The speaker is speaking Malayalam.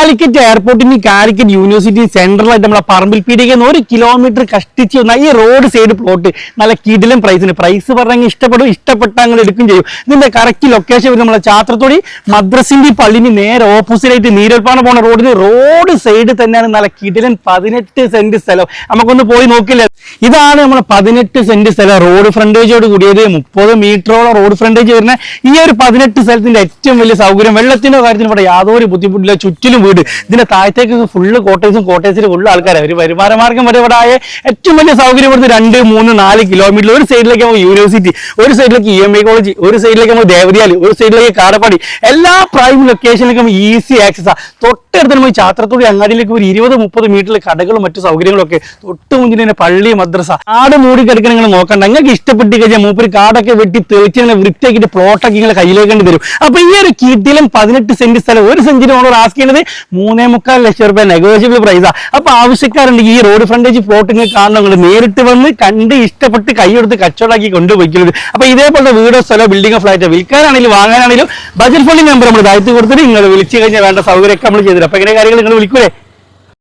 കാലിക്കറ്റ് എയർപോർട്ടിന് കാലിക്കറ്റ് യൂണിവേഴ്സിറ്റി സെൻട്രലായിട്ട് നമ്മളെ പറമ്പിൽപ്പീടിക 1 കിലോമീറ്റർ കഷ്ടിച്ച് വന്ന ഈ റോഡ് സൈഡ് പ്ലോട്ട് നല്ല കിടിലൻ പ്രൈസ് പറഞ്ഞെങ്കിൽ ഇഷ്ടപ്പെട്ട അങ്ങനെ എടുക്കും ചെയ്യും. ഇതിന്റെ കറക്റ്റ് ലൊക്കേഷൻ വരും നമ്മളെ ചാത്രത്തോടി മദ്രസിന്റെ പള്ളിന് നേരെ ഓപ്പോസിറ്റ് നീരോൽപ്പാണ പോണ റോഡ് സൈഡ് തന്നെയാണ് നല്ല കിടിലൻ 18 സെന്റ് സ്ഥലം. നമുക്കൊന്ന് പോയി നോക്കില്ല. ഇതാണ് നമ്മളെ 18 സെന്റ് സ്ഥലം റോഡ് ഫ്രണ്ടേജോട് കൂടിയത്. 30 മീറ്ററോളം റോഡ് ഫ്രണ്ടേജ് വരുന്ന ഈ ഒരു 18 സ്ഥലത്തിന്റെ ഏറ്റവും വലിയ സൗകര്യം, വെള്ളത്തിന്റെ കാര്യത്തിന് ഇവിടെ യാതൊരു ബുദ്ധിമുട്ടില്ല. ചുറ്റിലും വീട്, ഇതിന്റെ താഴത്തേക്ക് ഫുള്ള് കോട്ടേഴ്സിൽ ഫുള്ള് ആൾക്കാരെ ഒരു വരുമാന മാർഗം വരെ ഇവിടെ ആയ ഏറ്റവും വലിയ സൗകര്യം ഇവിടുന്ന് 2, 3, 4 കിലോമീറ്റർ. ഒരു സൈഡിലേക്ക് നമുക്ക് യൂണിവേഴ്സിറ്റി, ഒരു സൈഡിലേക്ക് EMI കോളേജ്, ഒരു സൈഡിലേക്ക് നമുക്ക് ദേവരിയാലി, ഒരു സൈഡിലേക്ക് കാടപ്പാടി, എല്ലാ പ്രൈം ലൊക്കേഷനിലേക്ക് നമുക്ക് ഈസി ആക്സസ് ആ. തൊട്ടടുത്ത് നമ്മൾ ചാത്രത്തോടി അങ്ങാടിയിലേക്ക് ഒരു 20-30 മീറ്ററിൽ കടകളും മറ്റു സൗകര്യങ്ങളും ഒക്കെ. തൊട്ട് മുന്നിൽ തന്നെ പള്ളി, മദ്രസ. കാട് മൂടി കിടക്കാൻ നിങ്ങൾ നോക്കണ്ട. നിങ്ങൾക്ക് ഇഷ്ടപ്പെട്ട് കഴിഞ്ഞാൽ മൂപ്പര് കാടൊക്കെ വെട്ടി തെളിച്ച് വൃത്തിയാക്കിയിട്ട് പ്ലോട്ടൊക്കെ നിങ്ങളെ കയ്യിലേക്കേണ്ടി തരും. അപ്പൊ ഈ ഒരു കിടിലൻ 18 സെന്റ് സ്ഥലം 1 സെന്റിന് ഓണർ ആസ്ക് ചെയ്യുന്നത് 3.25 ലക്ഷം രൂപ നെഗോഷ്യബിൾ പ്രൈസാ. അപ്പൊ ആവശ്യക്കാരുണ്ടെങ്കിൽ ഈ റോഡ് ഫ്രണ്ടേജ് പ്ലോട്ട് നിങ്ങൾ കാണണം. നിങ്ങൾ നേരിട്ട് വന്ന് കണ്ട് ഇഷ്ടപ്പെട്ട് കൈയെടുത്ത് കച്ചവടമാക്കി കൊണ്ടുപോയിക്കുന്നത്. അപ്പൊ ഇതേപോലെ വീടോ സ്ഥലോ ബിൽഡിംഗോ ഫ്ലാറ്റോ വിൽക്കാനാണെങ്കിലും വാങ്ങാനാണെങ്കിലും ബജറ്റ് ഫണ്ടിങ് നമ്പർ നമ്മൾ താഴ്ത്തി കൊടുത്തിട്ട് നിങ്ങൾ വിളിച്ചു കഴിഞ്ഞാൽ വേണ്ട സൗകര്യമൊക്കെ നമ്മൾ ചെയ്തിരും. അപ്പൊ ഇങ്ങനെ കാര്യങ്ങൾ നിങ്ങൾ വിളിക്കൂലേ?